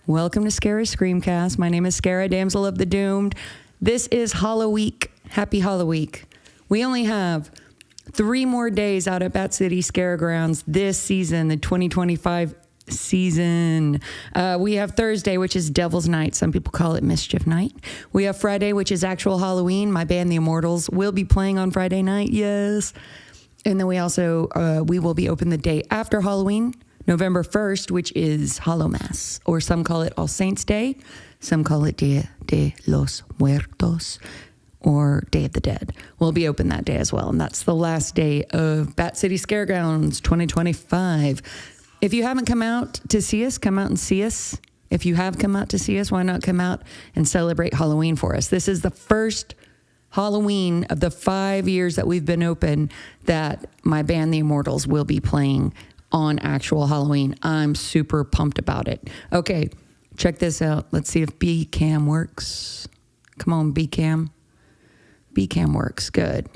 Welcome to Scarah's Screamcast. My name is Scarah, Damsel of the Doomed. This is Halloween. Happy Halloween. We only have 3 more days out at Bat City Scarah Grounds this season, the 2025 season. We have Thursday, which is Devil's Night. Some people call it Mischief Night. We have Friday, which is actual Halloween. My band, The Immortals, will be playing on Friday night. Yes. And then we also, we will be open the day after Halloween, November 1st, which is Hollow Mass, or some call it All Saints Day. Some call it Dia de los Muertos, or Day of the Dead. We'll be open that day as well. And that's the last day of Bat City Scarah Grounds 2025. If you haven't come out to see us, come out and see us. If you have come out to see us, why not come out and celebrate Halloween for us? This is the first Halloween of the 5 years that we've been open that my band, The Immortals, will be playing on actual Halloween. I'm super pumped about it. Okay, check this out. Let's see if B-Cam works. Come on, B-Cam. B-Cam works. Good.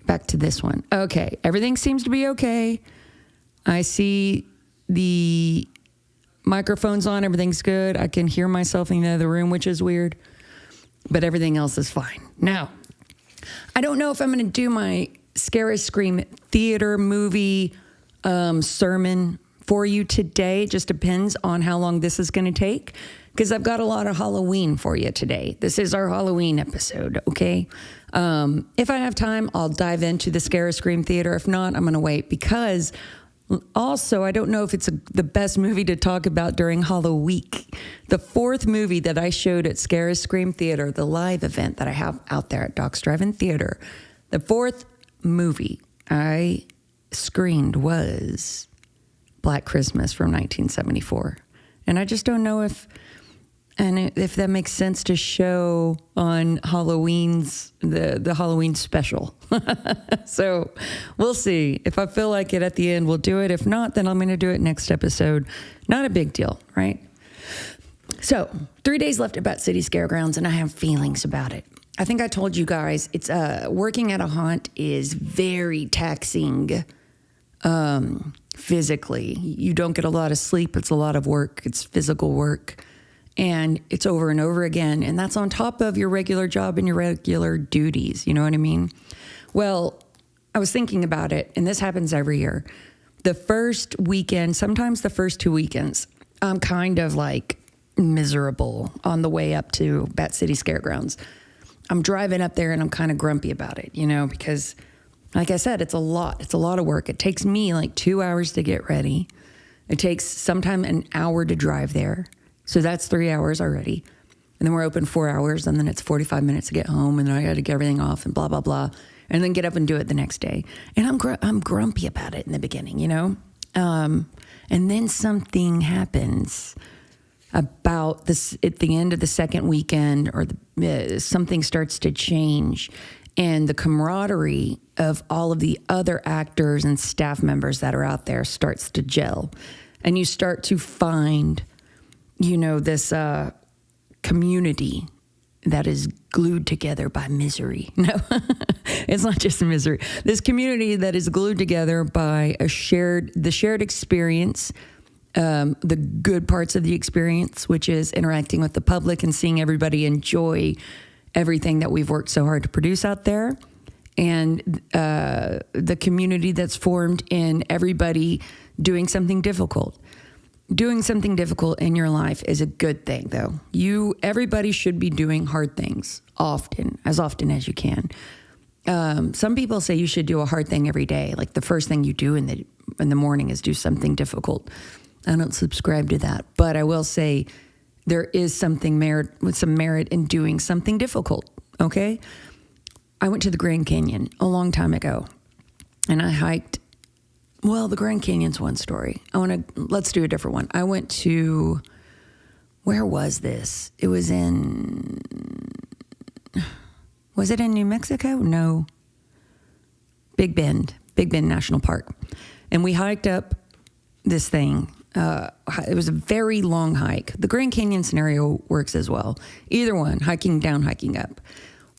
Back to this one. Okay, everything seems to be okay. I see the microphone's on. Everything's good. I can hear myself in the other room, which is weird. But everything else is fine. Now, I don't know if I'm going to do my Scarah Scream theater movie sermon for you today. It just depends on how long this is going to take, because I've got a lot of Halloween for you today. This is our Halloween episode, okay? If I have time, I'll dive into the Scarah Scream Theater. If not, I'm going to wait, because also, I don't know if it's the best movie to talk about during Halloween. The 4th movie that I showed at Scarah Scream Theater, the live event that I have out there at Doc's Drive-In Theater, the 4th movie I screened was Black Christmas from 1974. And I just don't know if that makes sense to show on Halloween's, the Halloween special. So we'll see. If I feel like it at the end, we'll do it. If not, then I'm going to do it next episode. Not a big deal, right? So 3 days left at Bat City Scarah Grounds, and I have feelings about it. I think I told you guys, it's working at a haunt is very taxing physically. You don't get a lot of sleep. It's a lot of work. It's physical work. And it's over and over again. And that's on top of your regular job and your regular duties. You know what I mean? Well, I was thinking about it, and this happens every year. The first weekend, sometimes the first 2 weekends, I'm kind of like miserable on the way up to Bat City Scarah Grounds. I'm driving up there and I'm kind of grumpy about it, you know, because like I said, it's a lot. It's a lot of work. It takes me like 2 hours to get ready. It takes sometime an hour to drive there. So that's 3 hours already. And then we're open 4 hours, and then it's 45 minutes to get home, and then I got to get everything off and blah, blah, blah, and then get up and do it the next day. And I'm grumpy about it in the beginning, you know? And then something happens about this at the end of the second weekend, or something starts to change, and the camaraderie of all of the other actors and staff members that are out there starts to gel. And you start to find, you know, this community that is glued together by misery. No, it's not just misery. This community that is glued together by the shared experience, the good parts of the experience, which is interacting with the public and seeing everybody enjoy everything that we've worked so hard to produce out there. And the community that's formed in everybody doing something difficult. Doing something difficult in your life is a good thing, though. Everybody should be doing hard things often as you can. Some people say you should do a hard thing every day. Like the first thing you do in the morning is do something difficult. I don't subscribe to that, but I will say there is some merit in doing something difficult. Okay, I went to the Grand Canyon a long time ago, and I hiked. Well, the Grand Canyon's one story. Let's do a different one. I went to, where was this? It was it in New Mexico? No. Big Bend National Park. And we hiked up this thing. It was a very long hike. The Grand Canyon scenario works as well. Either one, hiking down, hiking up.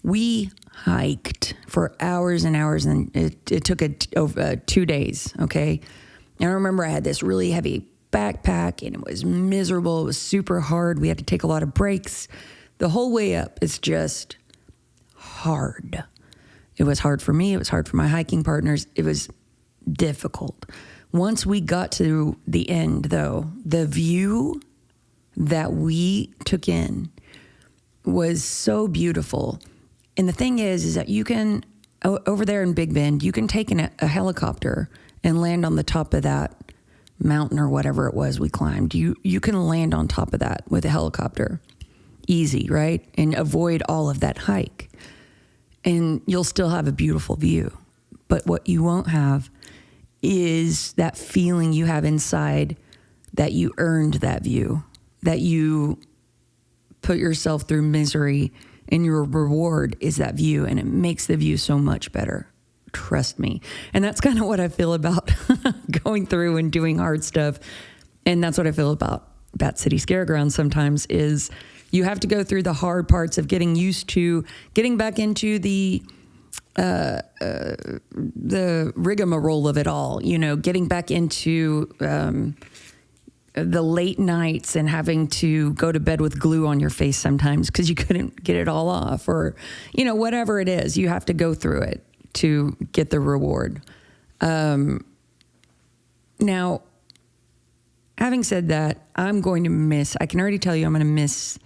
We hiked for hours and hours, and it took 2 days, okay? And I remember I had this really heavy backpack, and it was miserable. It was super hard. We had to take a lot of breaks. The whole way up is just hard. It was hard for me. It was hard for my hiking partners. It was difficult. Once we got to the end, though, the view that we took in was so beautiful. And the thing is that you can, over there in Big Bend, you can take a helicopter and land on the top of that mountain or whatever it was we climbed. You can land on top of that with a helicopter. Easy, right? And avoid all of that hike. And you'll still have a beautiful view. But what you won't have is that feeling you have inside that you earned that view, that you put yourself through misery, and your reward is that view, and it makes the view so much better. Trust me. And that's kind of what I feel about going through and doing hard stuff. And that's what I feel about Bat City Scarah Ground sometimes is you have to go through the hard parts of getting used to getting back into the rigmarole of it all, getting back into the late nights and having to go to bed with glue on your face sometimes because you couldn't get it all off, or, whatever it is, you have to go through it to get the reward. Now, having said that, I can already tell you I'm going to miss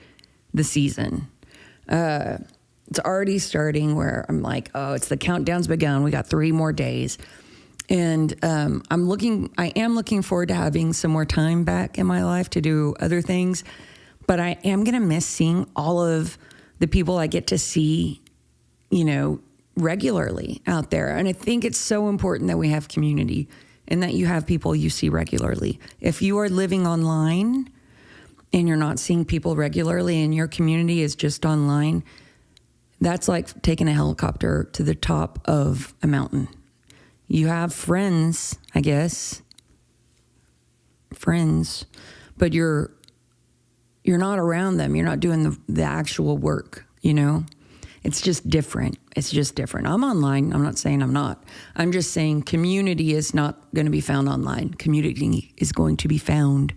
the season. It's already starting where I'm like, it's the countdown's begun. We got 3 more days. And I am looking forward to having some more time back in my life to do other things. But I am going to miss seeing all of the people I get to see, regularly out there. And I think it's so important that we have community and that you have people you see regularly. If you are living online and you're not seeing people regularly and your community is just online, that's like taking a helicopter to the top of a mountain. You have friends, I guess, but you're not around them. You're not doing the actual work, It's just different. I'm online. I'm not saying I'm not. I'm just saying community is not going to be found online. Community is going to be found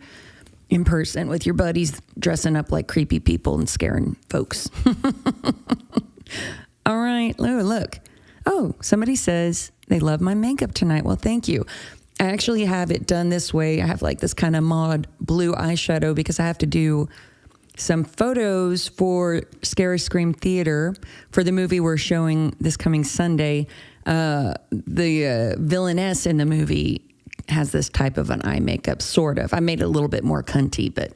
in person with your buddies dressing up like creepy people and scaring folks. All right. Look. Oh, somebody says they love my makeup tonight. Well, thank you. I actually have it done this way. I have like this kind of mod blue eyeshadow because I have to do some photos for Scary Scream Theater for the movie we're showing this coming Sunday. The villainess in the movie has this type of an eye makeup, sort of. I made it a little bit more cunty, but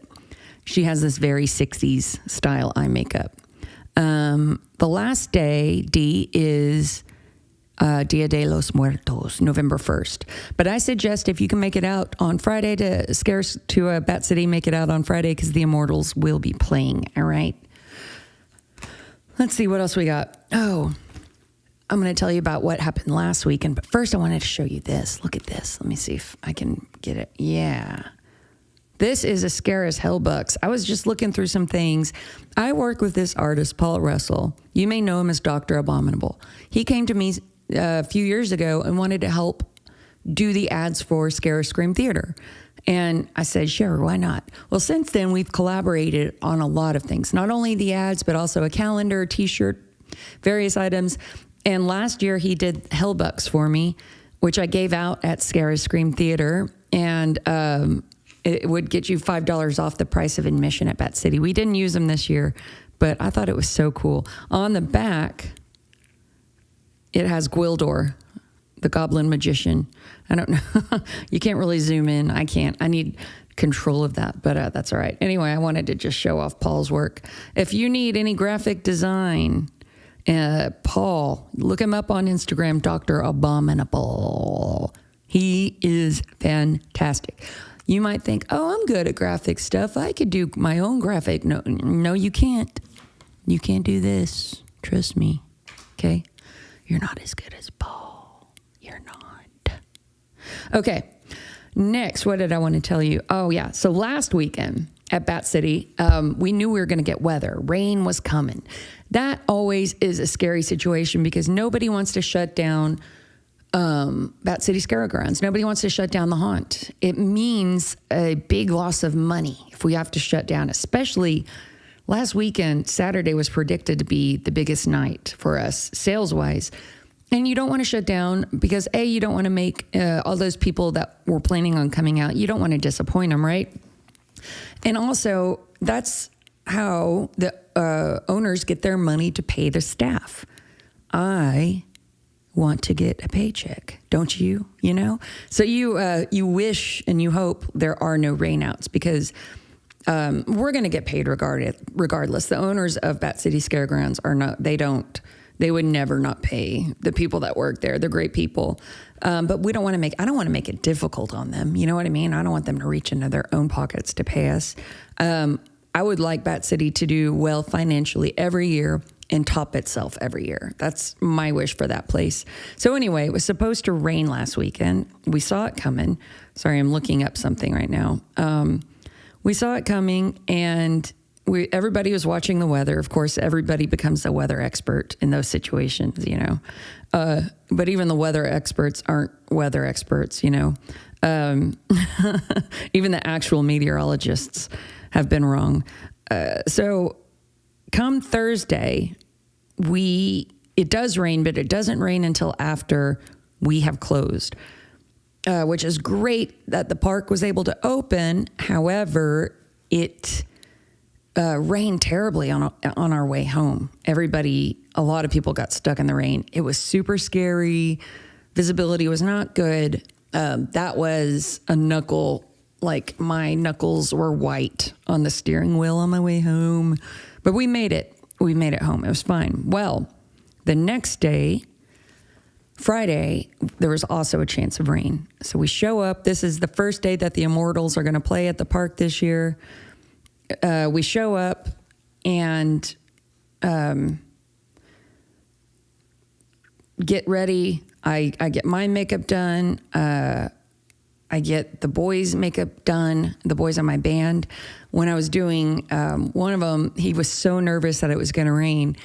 she has this very 60s style eye makeup. The last day, D, is Dia de los Muertos, November 1st. But I suggest if you can make it out on Friday to Bat City, make it out on Friday because the Immortals will be playing, all right? Let's see what else we got. Oh, I'm going to tell you about what happened last weekend. But first, I wanted to show you this. Look at this. Let me see if I can get it. Yeah. This is a Scarah's Hellbucks. I was just looking through some things. I work with this artist, Paul Russell. You may know him as Dr. Abominable. He came to me a few years ago and wanted to help do the ads for Scarah Scream Theater. And I said, sure, why not? Well, since then, we've collaborated on a lot of things, not only the ads, but also a calendar, t-shirt, various items. And last year, he did Hellbucks for me, which I gave out at Scarah Scream Theater. And it would get you $5 off the price of admission at Bat City. We didn't use them this year, but I thought it was so cool. On the back, it has Gwildor, the goblin magician. I don't know. You can't really zoom in. I can't. I need control of that, but that's all right. Anyway, I wanted to just show off Paul's work. If you need any graphic design, Paul, look him up on Instagram, Dr. Abominable. He is fantastic. You might think, I'm good at graphic stuff. I could do my own graphic. No, you can't. You can't do this. Trust me. Okay? You're not as good as Paul. You're not. Okay. Next, what did I want to tell you? Oh, yeah. So last weekend at Bat City, we knew we were going to get weather. Rain was coming. That always is a scary situation because nobody wants to shut down Bat City Scarah grounds. Nobody wants to shut down the haunt. It means a big loss of money if we have to shut down, especially last weekend. Saturday was predicted to be the biggest night for us sales-wise. And you don't want to shut down because, A, you don't want to make all those people that were planning on coming out, you don't want to disappoint them, right? And also, that's how the owners get their money to pay the staff. I want to get a paycheck, don't you? You know? So you wish and you hope there are no rainouts because we're going to get paid regardless. The owners of Bat City Scare Grounds are not, they would never not pay the people that work there. They're great people. But I don't want to make it difficult on them. You know what I mean? I don't want them to reach into their own pockets to pay us. I would like Bat City to do well financially every year and top itself every year. That's my wish for that place. So anyway, it was supposed to rain last weekend. We saw it coming. Sorry, I'm looking up something right now. We saw it coming, and everybody was watching the weather. Of course, everybody becomes a weather expert in those situations, you know. But even the weather experts aren't weather experts, you know. Even the actual meteorologists have been wrong. So come Thursday, it does rain, but it doesn't rain until after we have closed, which is great that the park was able to open. However, it rained terribly on our way home. A lot of people got stuck in the rain. It was super scary. Visibility was not good. That was a knuckle. Like my knuckles were white on the steering wheel on my way home. But we made it. We made it home. It was fine. Well, the next day, Friday, there was also a chance of rain. So we show up. This is the first day that the Immortals are going to play at the park this year. We show up and get ready. I get my makeup done. I get the boys' makeup done, the boys on my band. When I was doing one of them, he was so nervous that it was going to rain.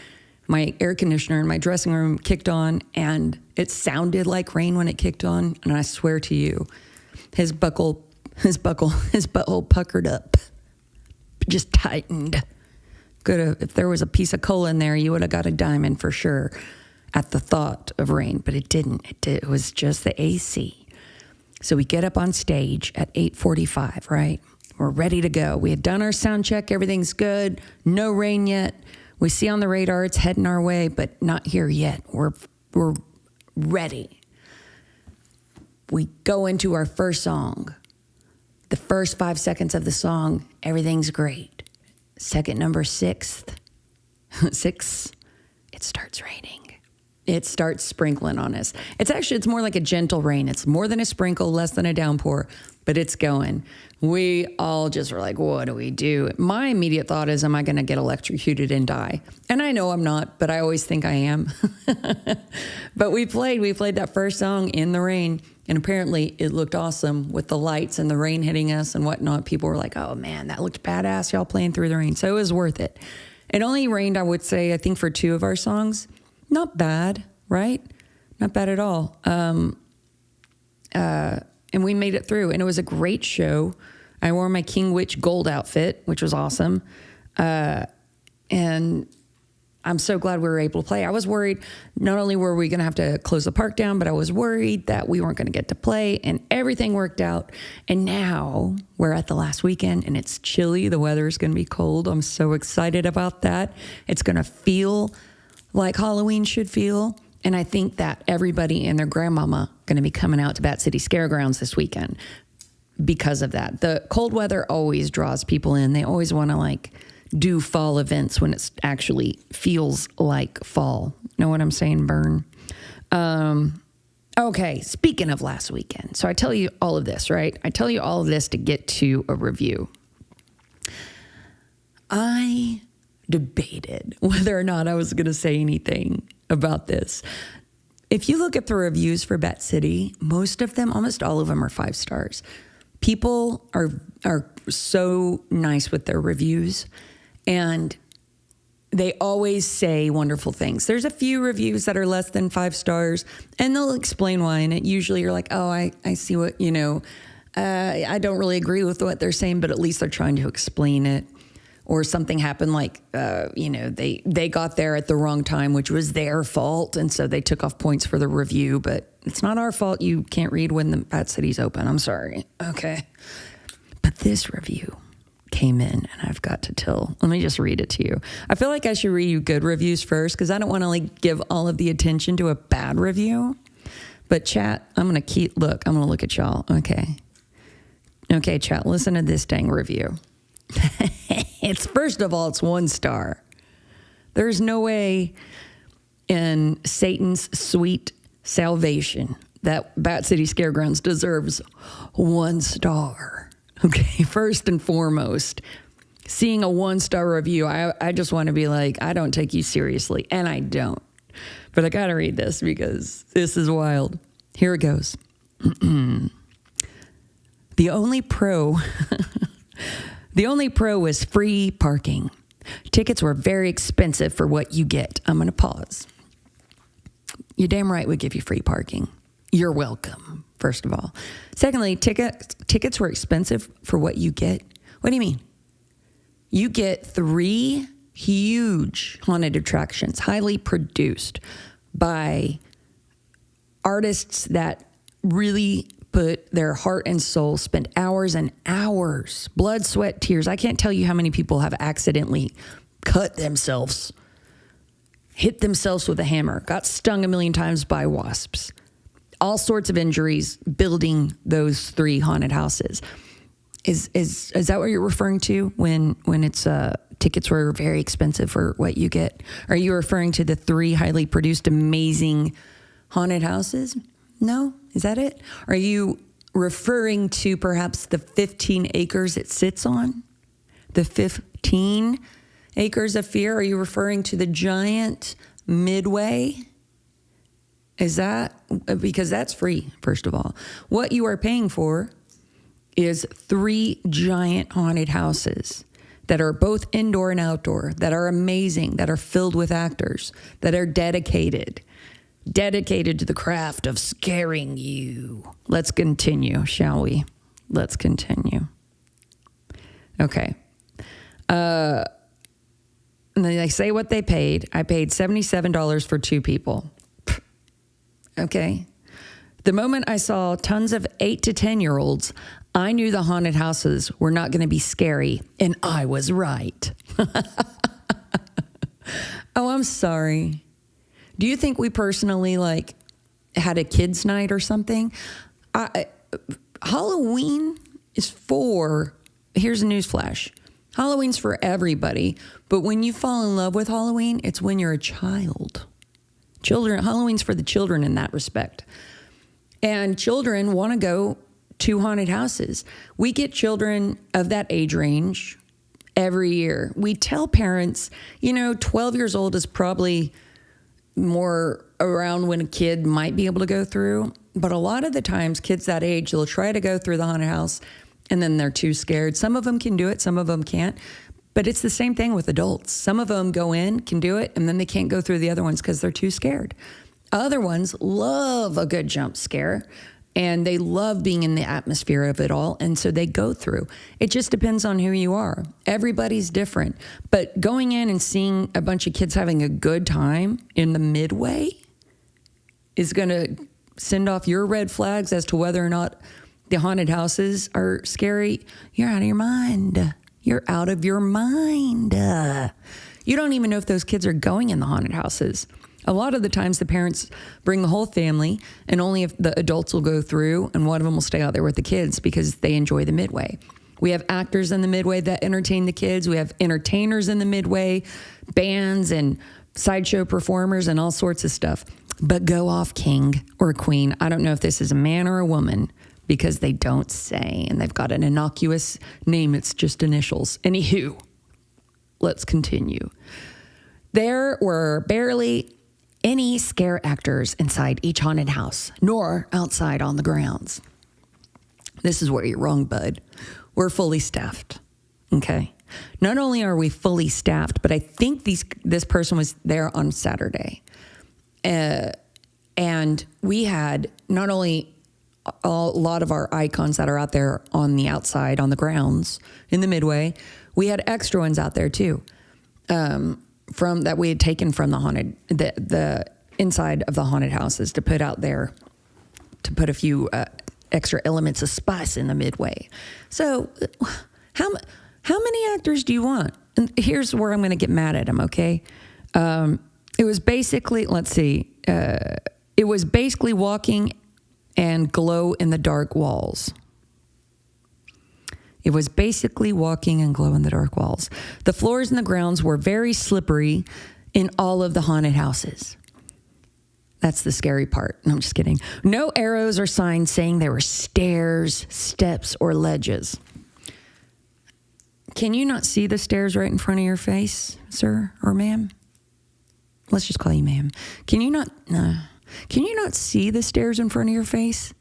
My air conditioner in my dressing room kicked on, and it sounded like rain when it kicked on. And I swear to you, his butthole puckered up, just tightened. If there was a piece of coal in there, you would have got a diamond for sure at the thought of rain, but it didn't. It was just the AC. So we get up on stage at 8:45, right? We're ready to go. We had done our sound check. Everything's good. No rain yet. We see on the radar it's heading our way, but not here yet. We're ready. We go into our first song. The first 5 seconds of the song, everything's great. Second number 6, it starts raining. It starts sprinkling on us. It's more like a gentle rain. It's more than a sprinkle, less than a downpour, but it's going. We all just were like, what do we do? My immediate thought is, am I going to get electrocuted and die? And I know I'm not, but I always think I am. But we played that first song in the rain, and apparently it looked awesome with the lights and the rain hitting us and whatnot. People were like, oh man, that looked badass, y'all playing through the rain. So it was worth it. It only rained, I would say, I think for 2 of our songs. Not bad, right? Not bad at all. And we made it through, and it was a great show. I wore my King Witch gold outfit, which was awesome. And I'm so glad we were able to play. I was worried, not only were we going to have to close the park down, but I was worried that we weren't going to get to play, and everything worked out. And now we're at the last weekend, and it's chilly. The weather is going to be cold. I'm so excited about that. It's going to feel like Halloween should feel. And I think that everybody and their grandmama going to be coming out to Bat City Scare Grounds this weekend because of that. The cold weather always draws people in. They always want to do fall events when it actually feels like fall. Know what I'm saying, Burn? Okay, speaking of last weekend. So I tell you all of this, right? I tell you all of this to get to a review. I debated whether or not I was going to say anything about this. If you look at the reviews for Bat City, most of them, almost all of them are 5 stars. People are so nice with their reviews, and they always say wonderful things. There's a few reviews that are less than 5 stars, and they'll explain why. And it usually you're like, oh, I see what, I don't really agree with what they're saying, but at least they're trying to explain it. Or something happened like, they got there at the wrong time, which was their fault. And so they took off points for the review, but it's not our fault. You can't read when the Bat City's open. I'm sorry. Okay. But this review came in, and I've got to let me just read it to you. I feel like I should read you good reviews first because I don't want to give all of the attention to a bad review. But chat, I'm going to look at y'all. Okay, chat, listen to this dang review. First of all, it's 1 star. There's no way in Satan's sweet salvation that Bat City Scaregrounds deserves 1 star. Okay, first and foremost, seeing a 1-star review, I just want to be like, I don't take you seriously, and I don't. But I got to read this because this is wild. Here it goes. The only pro was free parking. Tickets were very expensive for what you get. I'm going to pause. You're damn right we give you free parking. You're welcome, first of all. Secondly, tickets were expensive for what you get. What do you mean? You get 3 huge haunted attractions, highly produced by artists that really put their heart and soul, spent hours and hours, blood, sweat, tears. I can't tell you how many people have accidentally cut themselves, hit themselves with a hammer, got stung a million times by wasps, all sorts of injuries building those 3 haunted houses. Is that what you're referring to when it's tickets were very expensive for what you get? Are you referring to the 3 highly produced, amazing haunted houses? No? Is that it? Are you referring to perhaps the 15 acres it sits on? The 15 acres of fear? Are you referring to the giant Midway? Is that, because that's free, first of all. What you are paying for is 3 giant haunted houses that are both indoor and outdoor, that are amazing, that are filled with actors, that are dedicated to the craft of scaring you. Let's continue, shall we? Let's continue. Okay. And then they say what they paid. I paid $77 for 2 people. Okay. The moment I saw tons of 8 to 10-year-olds, I knew the haunted houses were not going to be scary, and I was right. Oh, I'm sorry. Do you think we personally had a kids' night or something? Halloween is here's a newsflash. Halloween's for everybody, but when you fall in love with Halloween, it's when you're a child. Halloween's for the children in that respect. And children want to go to haunted houses. We get children of that age range every year. We tell parents, 12 years old is probably more around when a kid might be able to go through. But a lot of the times, kids that age, they'll try to go through the haunted house and then they're too scared. Some of them can do it, some of them can't. But it's the same thing with adults. Some of them go in, can do it, and then they can't go through the other ones because they're too scared. Other ones love a good jump scare, and they love being in the atmosphere of it all, and so they go through. It just depends on who you are. Everybody's different. But going in and seeing a bunch of kids having a good time in the Midway is going to send off your red flags as to whether or not the haunted houses are scary. You're out of your mind. You're out of your mind. You don't even know if those kids are going in the haunted houses. A lot of the times the parents bring the whole family, and only if the adults will go through, and one of them will stay out there with the kids because they enjoy the Midway. We have actors in the Midway that entertain the kids. We have entertainers in the Midway, bands and sideshow performers and all sorts of stuff. But go off, king or queen. I don't know if this is a man or a woman because they don't say, and they've got an innocuous name. It's just initials. Anywho, let's continue. There were barely any scare actors inside each haunted house, nor outside on the grounds. This is where you're wrong, bud. We're fully staffed, okay? Not only are we fully staffed, but I think this person was there on Saturday. And we had not only a lot of our icons that are out there on the outside, on the grounds in the Midway, we had extra ones out there too, from that we had taken from the inside of the haunted houses to put out there, to put a few extra elements of spice in the Midway. So how many actors do you want? And here's where I'm going to get mad at him, okay? It was basically, let's see, it was basically walking and glow in the dark walls. It was basically walking and glow in the dark walls. The floors and the grounds were very slippery in all of the haunted houses. That's the scary part. No, I'm just kidding. No arrows or signs saying there were stairs, steps, or ledges. Can you not see the stairs right in front of your face, sir or ma'am? Let's just call you ma'am. Can you not see the stairs in front of your face?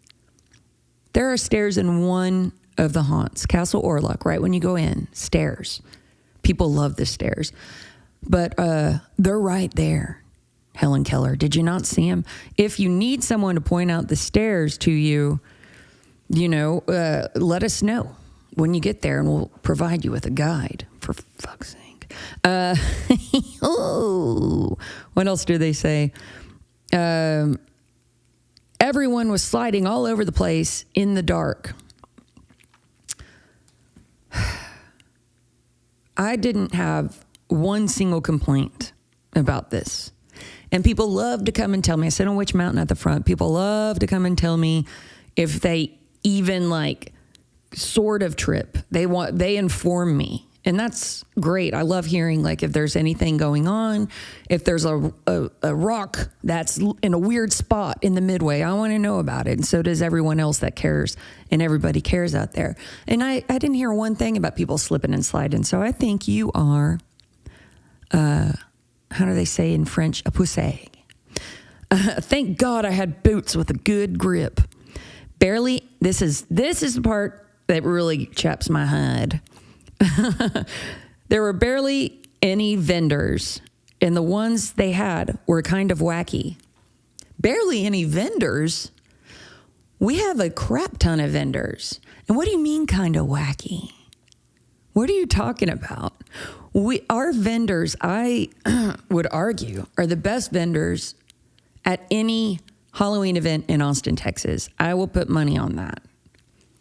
There are stairs in one of the haunts, Castle Orlok, right when you go in, stairs. People love the stairs. But they're right there. Helen Keller, did you not see him? If you need someone to point out the stairs to you, let us know when you get there and we'll provide you with a guide, for fuck's sake. What else do they say? Everyone was sliding all over the place in the dark. I didn't have one single complaint about this. And people love to come and tell me, I sit on Witch Mountain at the front. People love to come and tell me if they even sort of trip. They inform me. And that's great. I love hearing if there's anything going on, if there's a rock that's in a weird spot in the Midway, I want to know about it. And so does everyone else that cares, and everybody cares out there. And I didn't hear one thing about people slipping and sliding. So I think you are, how do they say in French, a poussé. Thank God I had boots with a good grip. Barely, this is the part that really chaps my hide. There were barely any vendors, and the ones they had were kind of wacky. Barely any vendors? We have a crap ton of vendors. And what do you mean kind of wacky? What are you talking about? Our vendors, I would argue, are the best vendors at any Halloween event in Austin, Texas. I will put money on that.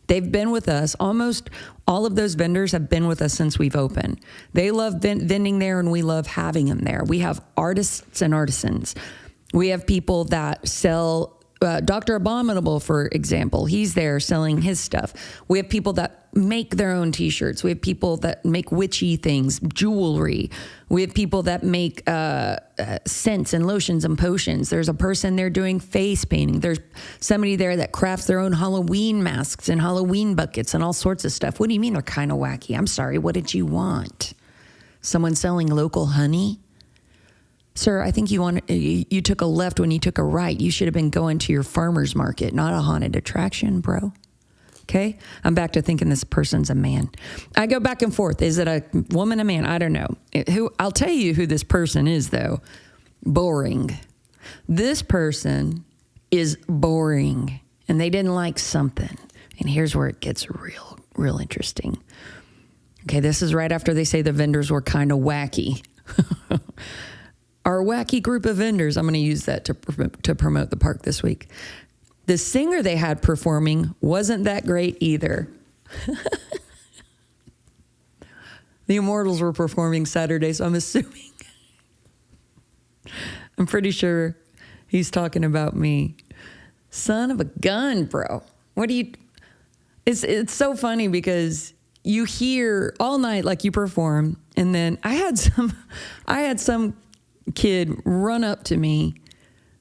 They've been with us. Almost all of those vendors have been with us since we've opened. They love vending there, and we love having them there. We have artists and artisans. We have people that sell, Dr. Abominable, for example. He's there selling his stuff. We have people that make their own T-shirts. We have people that make witchy things, jewelry. We have people that make scents and lotions and potions. There's a person there doing face painting. There's somebody there that crafts their own Halloween masks and Halloween buckets and all sorts of stuff. What do you mean they're kind of wacky? I'm sorry, what did you want? Someone selling local honey? Sir, I think you took a left when you took a right. You should have been going to your farmer's market, not a haunted attraction, bro. Okay? I'm back to thinking this person's a man. I go back and forth. Is it a woman, a man? I don't know. I'll tell you who this person is, though. Boring. This person is boring, and they didn't like something. And here's where it gets real interesting. Okay, this is right after they say the vendors were kind of wacky. Our wacky group of vendors, I'm going to use that to promote the park this week. The singer they had performing wasn't that great either. The Immortals were performing Saturday, so I'm assuming. I'm pretty sure he's talking about me. Son of a gun, bro. What do you... It's so funny because you hear all night like you perform, and then I had some kid run up to me,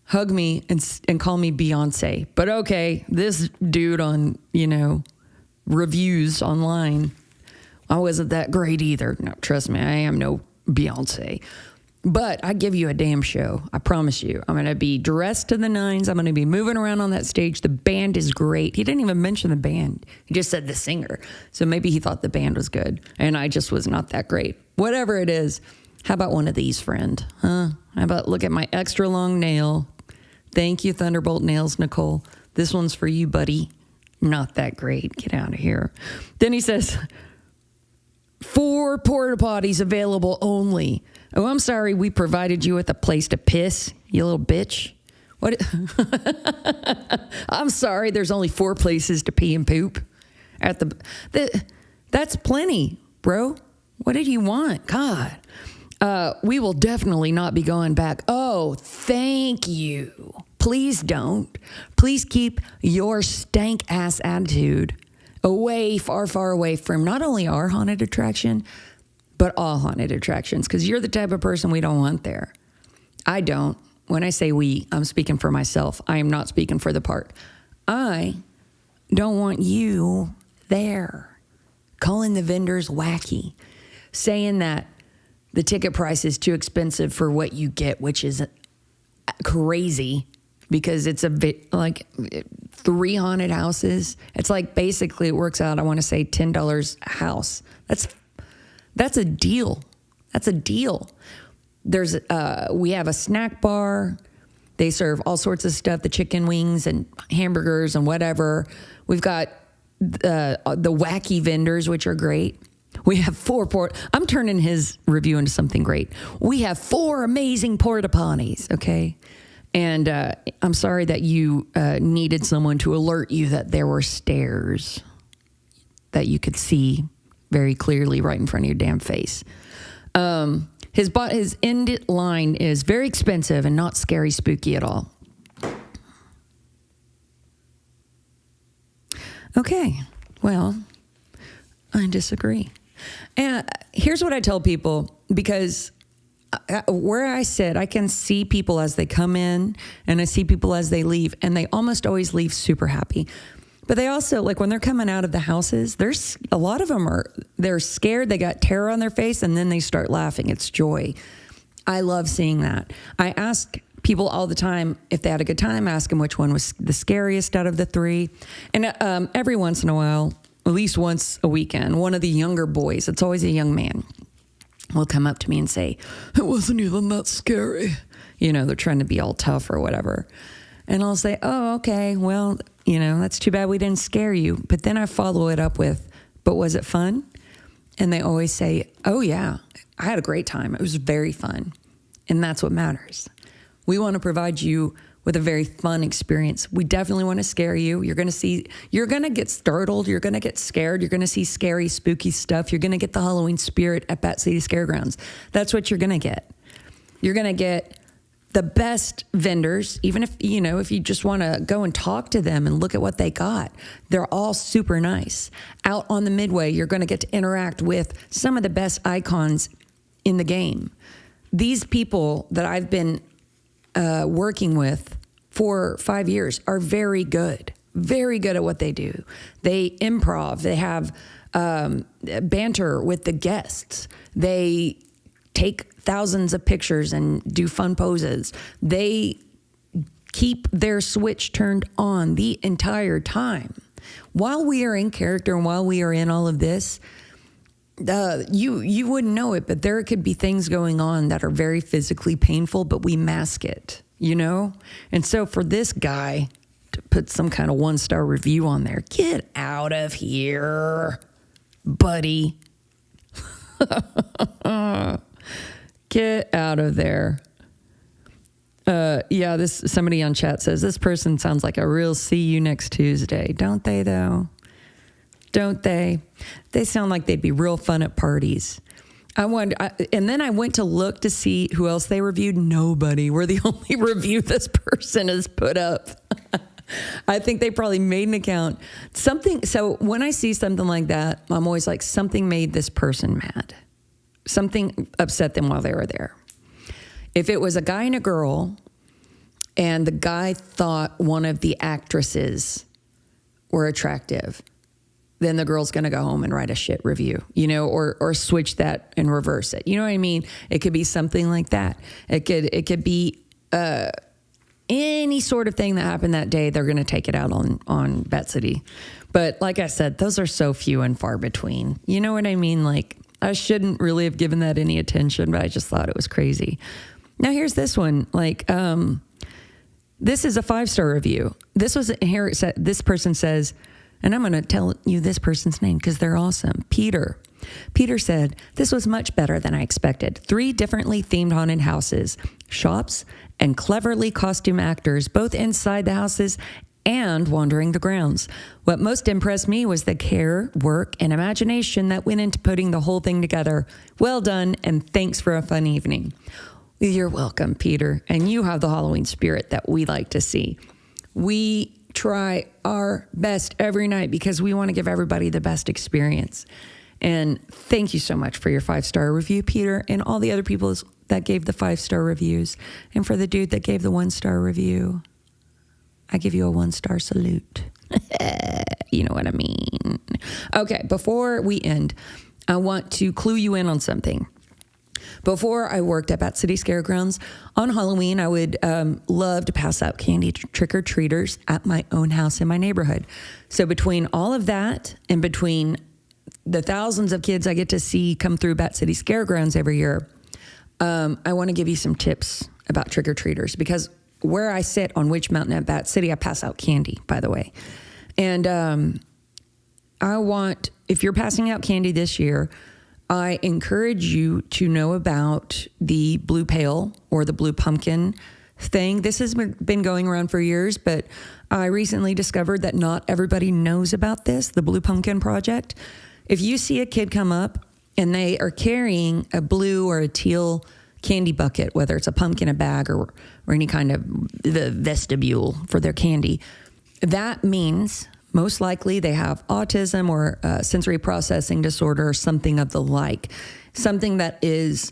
hug me, and call me Beyonce. But okay, this dude on, reviews online, I wasn't that great either. No, trust me, I am no Beyonce. But I give you a damn show. I promise you. I'm going to be dressed to the nines. I'm going to be moving around on that stage. The band is great. He didn't even mention the band. He just said the singer. So maybe he thought the band was good. And I just was not that great. Whatever it is, how about one of these, friend? Huh? How about look at my extra long nail? Thank you, Thunderbolt Nails, Nicole. This one's for you, buddy. Not that great. Get out of here. Then he says, 4 porta potties available only. Oh, I'm sorry we provided you with a place to piss, you little bitch. What? I'm sorry there's only 4 places to pee and poop. That's plenty, bro. What did you want? God. We will definitely not be going back. Oh, thank you. Please don't. Please keep your stank-ass attitude away, far, far away from not only our haunted attraction, but all haunted attractions, because you're the type of person we don't want there. I don't. When I say we, I'm speaking for myself. I am not speaking for the park. I don't want you there. Calling the vendors wacky. Saying that the ticket price is too expensive for what you get, which is crazy because it's like 3 haunted houses. It's like basically it works out, I want to say $10 a house. That's a deal. That's a deal. We have a snack bar. They serve all sorts of stuff, the chicken wings and hamburgers and whatever. We've got the wacky vendors, which are great. We have 4 I'm turning his review into something great. We have 4 amazing porta potties, okay? And I'm sorry that you needed someone to alert you that there were stairs that you could see very clearly right in front of your damn face. His end line is very expensive and not scary spooky at all. Okay, well, I disagree. And here's what I tell people, because where I sit, I can see people as they come in and I see people as they leave, and they almost always leave super happy. But they also, like when they're coming out of the houses, there's a lot of them they're scared, they got terror on their face, and then they start laughing. It's joy. I love seeing that. I ask people all the time if they had a good time, ask them which one was the scariest out of the 3. And every once in a while, at least once a weekend, one of the younger boys, it's always a young man, will come up to me and say, it wasn't even that scary. You know, they're trying to be all tough or whatever. And I'll say, oh, okay, well, you know, that's too bad we didn't scare you. But then I follow it up with, but was it fun? And they always say, oh, yeah, I had a great time. It was very fun. And that's what matters. We want to provide you with a very fun experience. We definitely want to scare you. You're going to get startled. You're going to get scared. You're going to see scary, spooky stuff. You're going to get the Halloween spirit at Bat City Scaregrounds. That's what you're going to get. You're going to get the best vendors, even if you just want to go and talk to them and look at what they got. They're all super nice. Out on the Midway, you're going to get to interact with some of the best icons in the game. These people that I've been working with for 5 years are very good at what they do. They improv. They have banter with the guests. They take thousands of pictures and do fun poses. They keep their switch turned on the entire time. While we are in character and while we are in all of this, you wouldn't know it, but there could be things going on that are very physically painful, but we mask it, you know? And so for this guy to put some kind of 1-star review on there, get out of here, buddy. Get out of there. Somebody on chat says, this person sounds like a real see you next Tuesday. Don't they, though? Don't they? They sound like they'd be real fun at parties. And then I went to look to see who else they reviewed. Nobody. We're the only review this person has put up. I think they probably made an account. So when I see something like that, I'm always like, something made this person mad. Something upset them while they were there. If it was a guy and a girl, and the guy thought one of the actresses were attractive, then the girl's going to go home and write a shit review, or switch that and reverse it. You know what I mean? It could be something like that. It could be any sort of thing that happened that day. They're going to take it out on Bet City. But like I said, those are so few and far between. You know what I mean? Like, I shouldn't really have given that any attention, but I just thought it was crazy. Now here's this one. Like, this is a 5-star review. This person says, and I'm going to tell you this person's name because they're awesome. Peter. Peter said, this was much better than I expected. 3 differently themed haunted houses, shops, and cleverly costume actors, both inside the houses and wandering the grounds. What most impressed me was the care, work, and imagination that went into putting the whole thing together. Well done, and thanks for a fun evening. You're welcome, Peter, and you have the Halloween spirit that we like to see. We try our best every night because we want to give everybody the best experience. And thank you so much for your 5-star review, Peter, and all the other people that gave the 5-star reviews. And for the dude that gave the 1-star review, I give you a 1-star salute. You know what I mean? Okay, before we end, I want to clue you in on something. Before I worked at Bat City Scare Grounds, on Halloween, I would love to pass out candy to trick-or-treaters at my own house in my neighborhood. So between all of that and between the thousands of kids I get to see come through Bat City Scare Grounds every year, I want to give you some tips about trick-or-treaters, because where I sit on Witch Mountain at Bat City, I pass out candy, by the way. And if you're passing out candy this year, I encourage you to know about the blue pail or the blue pumpkin thing. This has been going around for years, but I recently discovered that not everybody knows about this, the Blue Pumpkin Project. If you see a kid come up and they are carrying a blue or a teal candy bucket, whether it's a pumpkin, a bag, or any kind of the vestibule for their candy, that means most likely they have autism or sensory processing disorder or something of the like, something that is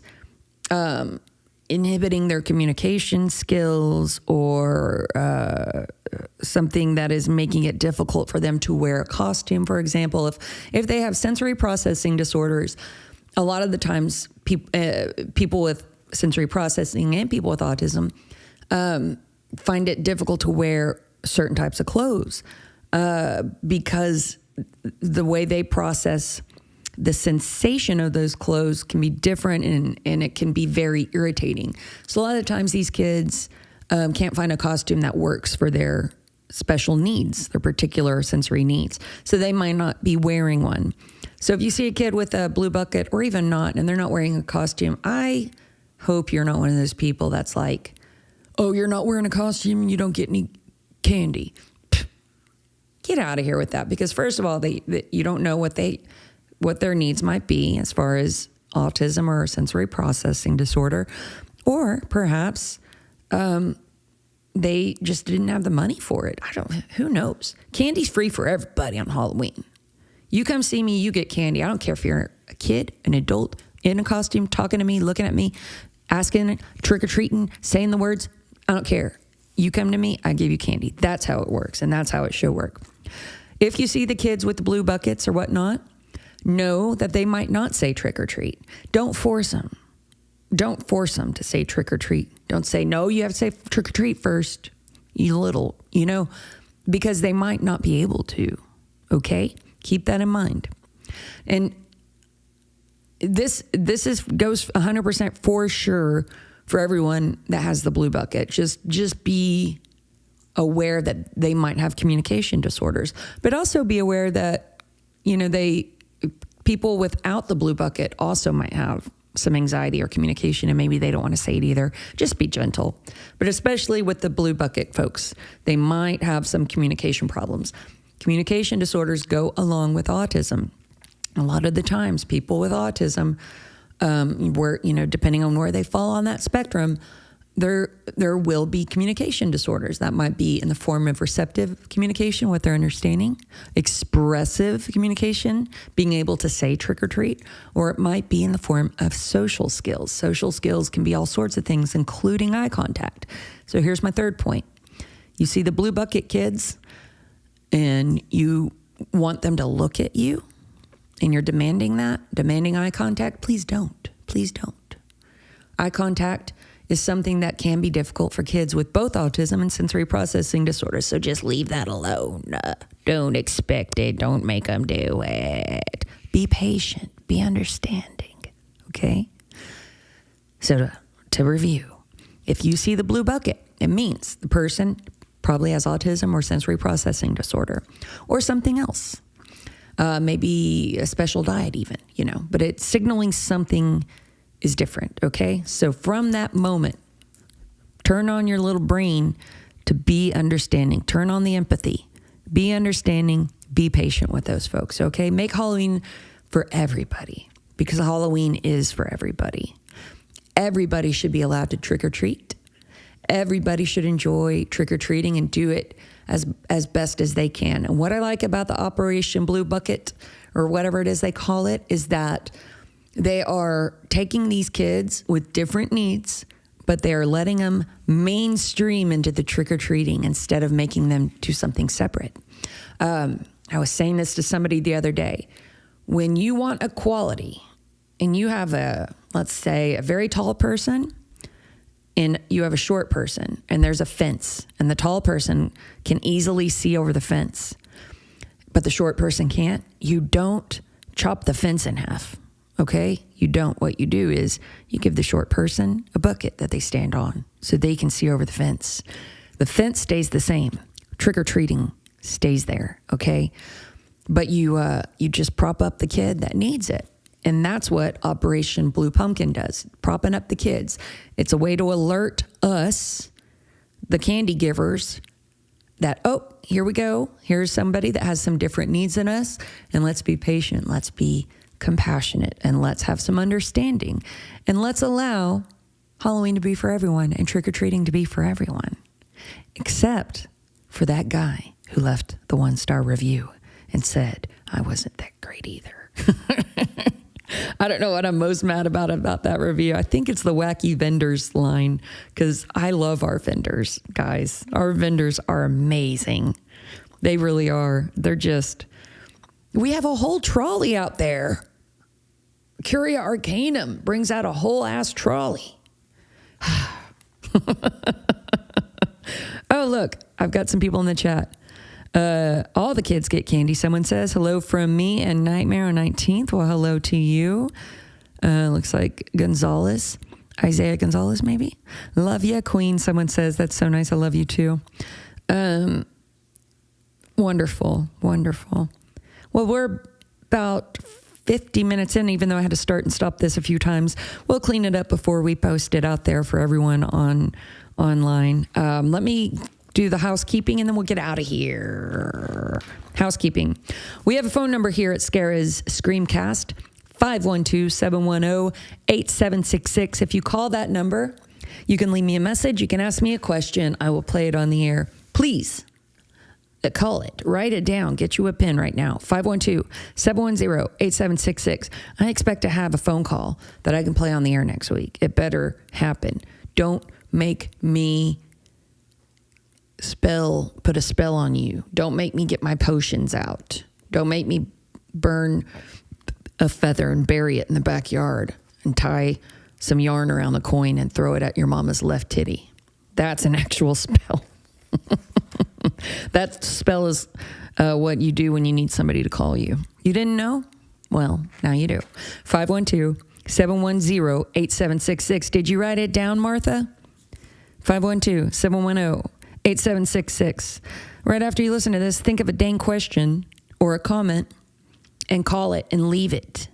inhibiting their communication skills, or something that is making it difficult for them to wear a costume, for example. If they have sensory processing disorders, a lot of the times people with sensory processing and people with autism find it difficult to wear certain types of clothes because the way they process the sensation of those clothes can be different, and it can be very irritating. So a lot of times these kids can't find a costume that works for their special needs, their particular sensory needs. So they might not be wearing one. So if you see a kid with a blue bucket, or even not, and they're not wearing a costume, I hope you're not one of those people that's like, oh, you're not wearing a costume and you don't get any candy. Get out of here with that, because first of all, you don't know what their needs might be as far as autism or sensory processing disorder, or perhaps they just didn't have the money for it. Who knows? Candy's free for everybody on Halloween. You come see me, you get candy. I don't care if you're a kid, an adult, in a costume, talking to me, looking at me, asking, trick-or-treating, saying the words. I don't care. You come to me, I give you candy. That's how it works, and that's how it should work. If you see the kids with the blue buckets or whatnot, know that they might not say trick or treat. Don't force them. Don't force them to say trick or treat. Don't say, no, you have to say trick or treat first, you little, because they might not be able to. Okay? Keep that in mind. And this goes 100% for sure for everyone that has the blue bucket. Just be aware that they might have communication disorders, but also be aware that, people without the blue bucket also might have some anxiety or communication, and maybe they don't want to say it either. Just be gentle. But especially with the blue bucket folks, they might have some communication problems. Communication disorders go along with autism. A lot of the times, people with autism, depending on where they fall on that spectrum, there will be communication disorders. That might be in the form of receptive communication, what they're understanding, expressive communication, being able to say trick or treat, or it might be in the form of social skills. Social skills can be all sorts of things, including eye contact. So here's my third point. You see the blue bucket kids, and you want them to look at you and you're demanding eye contact, please don't. Please don't. Eye contact is something that can be difficult for kids with both autism and sensory processing disorder. So just leave that alone. Don't expect it. Don't make them do it. Be patient. Be understanding. Okay? So to review, if you see the blue bucket, it means the person probably has autism or sensory processing disorder or something else. Maybe a special diet even, but it's signaling something is different, okay? So from that moment, turn on your little brain to be understanding. Turn on the empathy. Be understanding. Be patient with those folks, okay? Make Halloween for everybody because Halloween is for everybody. Everybody should be allowed to trick or treat. Everybody should enjoy trick-or-treating and do it as best as they can. And what I like about the Operation Blue Bucket, or whatever it is they call it, is that they are taking these kids with different needs, but they are letting them mainstream into the trick-or-treating instead of making them do something separate. I was saying this to somebody the other day. When you want equality and you have let's say, a very tall person, and you have a short person, and there's a fence, and the tall person can easily see over the fence, but the short person can't, you don't chop the fence in half, okay? You don't. What you do is you give the short person a bucket that they stand on so they can see over the fence. The fence stays the same. Trick-or-treating stays there, okay? But you just prop up the kid that needs it. And that's what Operation Blue Pumpkin does, propping up the kids. It's a way to alert us, the candy givers, that, oh, here we go. Here's somebody that has some different needs than us. And let's be patient. Let's be compassionate. And let's have some understanding. And let's allow Halloween to be for everyone and trick-or-treating to be for everyone. Except for that guy who left the 1-star review and said, I wasn't that great either. I don't know what I'm most mad about that review. I think it's the wacky vendors line, because I love our vendors, guys. Our vendors are amazing. They really are. We have a whole trolley out there. Curia Arcanum brings out a whole ass trolley. Oh, look, I've got some people in the chat. All the kids get candy. Someone says, hello from me and Nightmare on 19th. Well, hello to you. Looks like Gonzalez. Isaiah Gonzalez, maybe. Love ya, Queen. Someone says, that's so nice. I love you too. Wonderful. Wonderful. Well, we're about 50 minutes in, even though I had to start and stop this a few times. We'll clean it up before we post it out there for everyone online. Let me do the housekeeping, and then we'll get out of here. Housekeeping. We have a phone number here at Scarah's Screamcast, 512-710-8766. If you call that number, you can leave me a message. You can ask me a question. I will play it on the air. Please call it. Write it down. Get you a pen right now. 512-710-8766. I expect to have a phone call that I can play on the air next week. It better happen. Don't make me put a spell on you. Don't make me get my potions out. Don't make me burn a feather and bury it in the backyard and tie some yarn around the coin and throw it at your mama's left titty. That's an actual spell. That spell is what you do when you need somebody to call you. You didn't know? Well, now you do. 512-710-8766. Did you write it down, Martha? 512-710-8766. Right after you listen to this, think of a dang question or a comment and call it and leave it.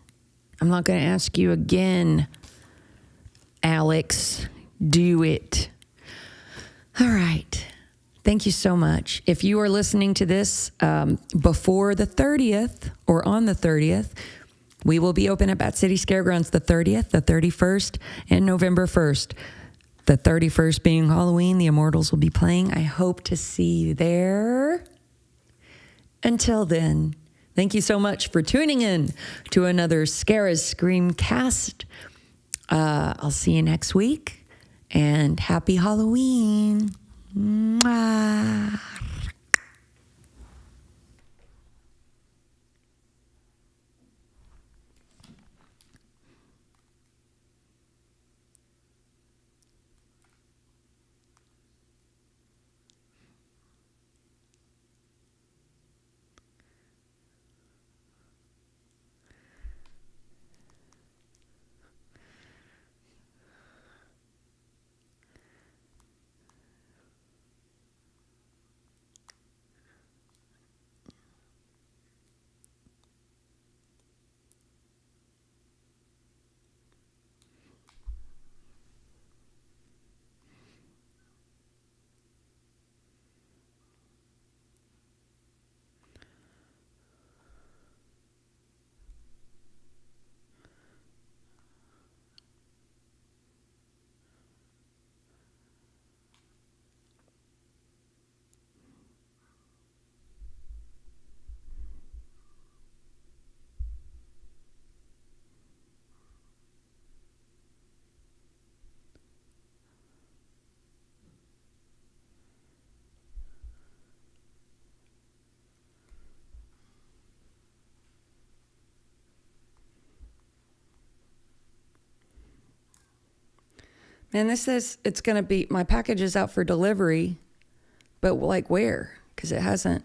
I'm not going to ask you again, Alex. Do it. All right. Thank you so much. If you are listening to this before the 30th or on the 30th, we will be open at Bat City Scaregrounds the 30th, the 31st, and November 1st. The 31st being Halloween, the Immortals will be playing. I hope to see you there. Until then, thank you so much for tuning in to another Scarah's Screamcast. I'll see you next week, and happy Halloween. Mwah. And this says it's going to be, my package is out for delivery, but like where? Because it hasn't.